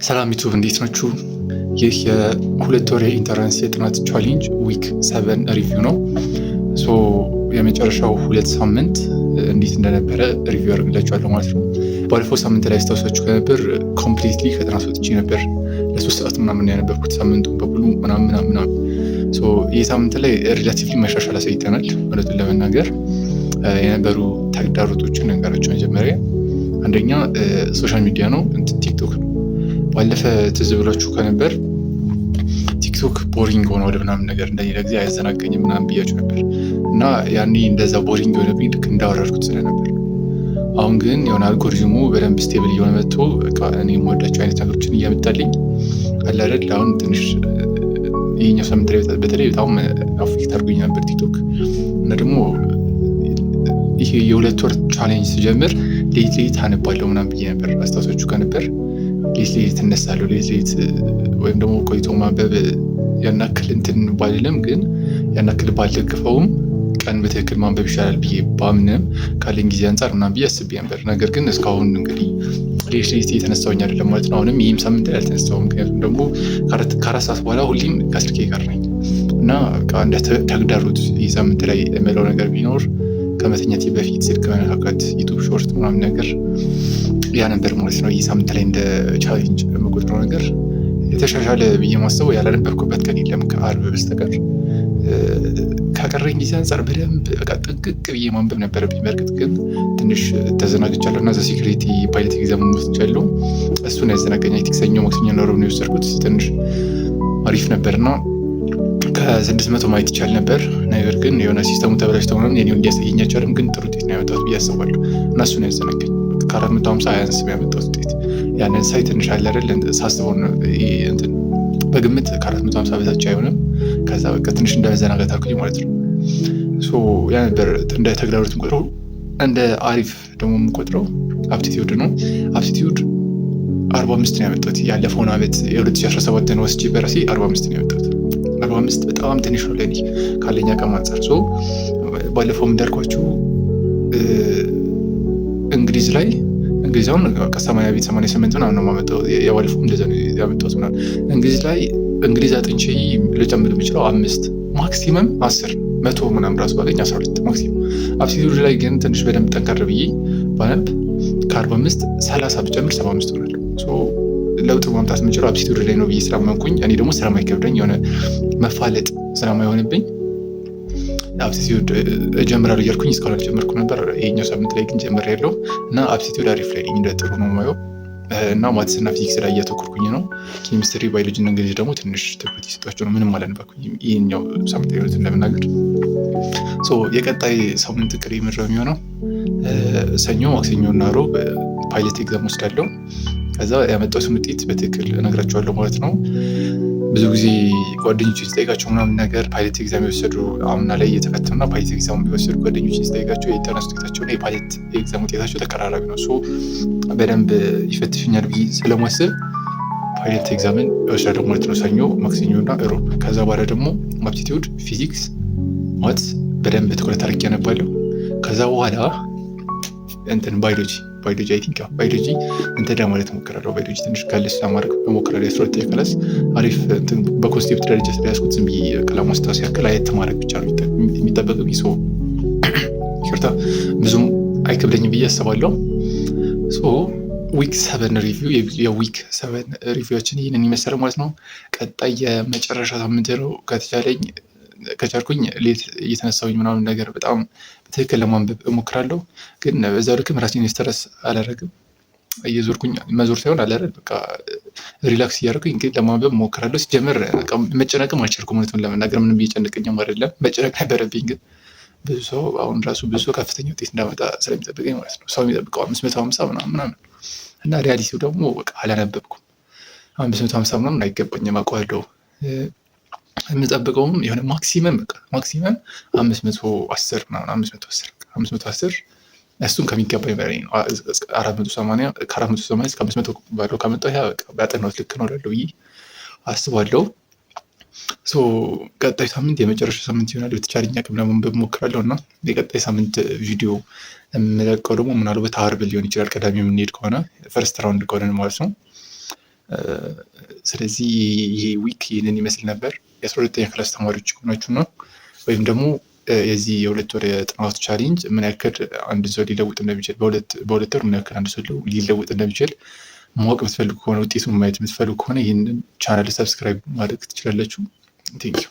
ሰላም ዩቱብ እንዴት ናችሁ? ይህ የሁለት ወር የኢንተራንስ የጥናት ቻሌንጅ ዊክ 7 ሪቪው ነው። የመጨረሻው ሁለት ሳምንት እንዴት እንደነበረ ሪቪው አድርግላችኋለሁ ማለት ነው። ባለፈው ሳምንት ላይ አስታውሳችሁ ከነበር ኮምፕሊትሊ ከጥናት ወጥቼ ነበር። ለ3 ሰዓት ምናምን ያነበብኩት ሳምንቱን በሙሉ ምናምን። ይህ ሳምንት ላይ ሪላቲቭሊ መሻሻል አሳይተናል። እውነቱን ለመናገር የነበሩ ተግዳሮቶችን ነገራቸው። መጀመሪያ አንደኛ ሶሻል ሚዲያ ነው፣ ቲክቶክ ነው። ባለፈ ትዝ ብላችሁ ከነበር ቲክቶክ ቦሪንግ ሆነ ወደ ምናምን ነገር እንደሌላ ጊዜ አያዘናገኝም ምናምን ብያችሁ ነበር እና ያኔ እንደዛ ቦሪንግ የሆነብኝ ልክ እንዳወረድኩት ስለነበር ነው። አሁን ግን የሆነ አልጎሪዝሙ በደንብ ስቴብል እየሆነ መጥቶ እኔ የምወዳቸው አይነት ነገሮችን እያመጣልኝ አለ አይደል። አሁን ትንሽ ይሄኛው ሳምንት ላይ በተለይ በጣም አፌክት አድርጎኝ ነበር ቲክቶክ እና ደግሞ ይሄ የሁለት ወር ቻሌንጅ ስጀምር ሌት አነባለሁ ምናምን ብዬ ነበር። አስታውሳችሁ ከነበር ሌት እነሳለሁ ሌት ወይም ደግሞ ቆይቶ ማንበብ ያናክል እንትን ባልልም ግን ያናክል ባልደግፈውም ቀን በትክክል ማንበብ ይሻላል ብዬ ባምንም ካለኝ ጊዜ አንጻር ምናምን ብዬ አስቤ ነበር። ነገር ግን እስካሁን እንግዲህ ሌት የተነሳሁኝ አይደለም ማለት ነው። አሁንም ይህም ሳምንት ላይ አልተነሳሁም። ምክንያቱም ደግሞ ከአራት ሰዓት በኋላ ሁሌም ከስልኬ ጋር ነኝ እና እንደ ተግዳሮት ይህ ሳምንት ላይ የምለው ነገር ቢኖር ከመተኛቴ በፊት ስልክ መነካካት፣ ዩቱብ ሾርት ምናምን ነገር ያ ነበር ማለት ነው። ይህ ሳምንት ላይ እንደ ቻሌንጅ የምቆጥረው ነገር የተሻሻለ ብዬ ማስበው ያላነበብኩበት ቀን የለም ከአርብ በስተቀር። ከቀረኝ ጊዜ አንጻር በደንብ በቃ ጥንቅቅ ብዬ ማንበብ ነበረብኝ። በእርግጥ ግን ትንሽ ተዘናግቻለሁ እና ዘሴክሪቲ ፓይለት ኤግዛም ወስጃለሁ። እሱን ያዘናገኝ ሰኞ ማክሰኞ እና ረቡዕ ነው የወሰድኩት። ትንሽ አሪፍ ነበርና ከ600 ማየት ይቻል ነበር። ነገር ግን የሆነ ሲስተሙ ተበላሽተው ምናምን የኔው እንዲያሳየኝ አልቻለም። ግን ጥሩ ውጤት ነው ያመጣሁት ብዬ አስባለሁ እና እሱን ያዘናገኝ ከ450 አያንስም ያመጣሁት ውጤት። ያንን ሳይ ትንሽ አለ አይደል ሳስበው እንትን በግምት ከ450 በታች አይሆንም። ከዛ በቃ ትንሽ እንደመዘናጋት አልኩኝ ማለት ነው። ያ ነበር እንደ ተግዳሮት የምቆጥረው። እንደ አሪፍ ደግሞ የምቆጥረው አፕቲቲዩድ ነው። አፕቲቲዩድ 45 ነው ያመጣሁት። ያለፈውን ዓመት የ2017 ወስጄ በራሴ 45 ነው ያመጣሁት። 45 በጣም ትንሽ ነው ለኔ ካለኝ አቅም አንጻር። ባለፈው እንዳልኳችሁ እንግሊዛውን ከ80 ቤት 88 ምናምን ነው የማመጣው። የባለፈው እንደዛ ነው ያመጣሁት ምናምን። እንግሊዝ ላይ እንግሊዝ አጥንቼ ልጨምር የምችለው 5 ማክሲመም 10 100 ምናምን ራሱ ባገኝ 12 ማክሲመም። አፕቲቲዩድ ላይ ግን ትንሽ በደንብ ጠንከር ብዬ ባነብ ከ45 30 ብጨምር 75 ሆናለሁ። ለውጥ ማምጣት የምችለው አፕቲቲዩድ ላይ ነው ብዬ ስላመንኩኝ፣ እኔ ደግሞ ስለማይከብደኝ የሆነ መፋለጥ ስለማይሆንብኝ አፕቲቲዩድ እጀምራለሁ እያልኩኝ እስካሁን አልጀመርኩም ነበር። ይሄኛው ሳምንት ላይ ግን ጀምሬያለሁ እና አፕቲቲዩድ አሪፍ ላይ እንደ ጥሩ ነው የማየው እና ማትስ እና ፊዚክስ ላይ እያተኮርኩኝ ነው። ኬሚስትሪ፣ ባዮሎጂ እና እንግሊዝ ደግሞ ትንሽ ትኩረት የሰጧቸው ነው። ምንም አላነበብኩኝም ይሄኛው ሳምንት ላይ ሆነትን ለመናገር። የቀጣይ ሳምንት ቅሪ ምድረው የሚሆነው ሰኞ፣ ማክሰኞ እና ሮብ ፓይለት ኤግዛም ወስዳለሁ። ከዛ ያመጣሁትን ውጤት በትክክል እነግራቸዋለሁ ማለት ነው። ብዙ ጊዜ ጓደኞችን ስጠይቃቸው ምናምን ነገር ፓይለት ኤግዛም የወሰዱ አምና ላይ እየተፈተኑና ፓይለት ኤግዛም የወሰዱ ጓደኞችን ስጠይቃቸው የኢንተርናንስ ውጤታቸውና የፓይለት ኤግዛም ውጤታቸው ተቀራራቢ ነው። በደንብ ይፈትሽኛል ብዬ ስለማስብ ፓይለት ኤግዛምን እወስዳለሁ ማለት ነው። ሰኞ፣ ማክሰኞ እና ሮብ። ከዛ በኋላ ደግሞ አፕቲቲዩድ፣ ፊዚክስ፣ ማትስ በደንብ ትኩረት አድርጌ አነባለሁ። ከዛ በኋላ እንትን ባዮሎጂ አይ ቲንክ ባዮሎጂ እንትን ማለት እሞክራለሁ። ባዮሎጂ ትንሽ ከልስ ለማድረግ እሞክራለሁ። የ12ኛ ክላስ አሪፍ እንትን በኮንሴፕት ደረጃ ስለያዝኩት ዝም ብዬ ለማስታወስ ያክል አየት ማድረግ ብቻ ነው የሚጠበቅብኝ። ይቅርታ ብዙም አይከብደኝም ብዬ አስባለሁ። ዊክ 7 ሪቪው የዊክ 7 ሪቪዋችን ይህንን ይመስላል ማለት ነው። ቀጣይ የመጨረሻ ሳምንት ነው። ከቻልኩኝ ሌት እየተነሳሁኝ ምናምን ነገር በጣም በትክክል ለማንበብ እሞክራለሁ። ግን በዛው ልክም ራሴን ስትረስ አላደርግም። እየዞርኩኝ መዞር ሳይሆን አላደርግ በቃ ሪላክስ እያደረኩኝ ግን ለማንበብ እሞክራለሁ። ሲጀምር መጨነቅም አልቻልኩም እውነቱን ለመናገር። ምንም እየጨነቀኝም አይደለም፣ መጨነቅ ነበረብኝ። ግን ብዙ ሰው ከፍተኛ ውጤት እንዳመጣ ስለሚጠብቀኝ ማለት ነው። ሰው የሚጠብቀው 550 ምናምን እና ሪያሊቲው ደግሞ በቃ አላነበብኩም። 550 ምናምን አይገባኝም አውቀዋለሁ። የምጠብቀውም የሆነ ማክሲመም 510 ምናምን 510 እሱን ከሚገባኝ በላይ ነው። 480 እስከ 500 ባለው ካመጣሁ ያ በያጠናሁት ልክ ነው እላለሁ ብዬ አስባለሁ። ቀጣይ ሳምንት የመጨረሻ ሳምንት ይሆናል። በተቻለኝ አቅም ለማንበብ እሞክራለሁ እና የቀጣይ ሳምንት ቪዲዮ የምለቀው ደግሞ ምናልባት ዓርብ ሊሆን ይችላል። ቀዳሚ የምንሄድ ከሆነ ፈርስት ራውንድ ከሆነ ማለት ነው። ስለዚህ ይሄ ዊክ ይህንን ይመስል ነበር። የ12ኛ ክላስ ተማሪዎች ከሆናችሁ ነው ወይም ደግሞ የዚህ የ2 ወር የጥናት ቻሌንጅ ምን ያክል አንድ ሰው ሊለውጥ እንደሚችል በ2 ወር ምን ያክል አንድ ሰው ሊለውጥ እንደሚችል ማወቅ የምትፈልጉ ከሆነ ውጤቱን ማየት የምትፈልጉ ከሆነ ይህንን ቻናል ሰብስክራይብ ማድረግ ትችላላችሁ። ቴንኪው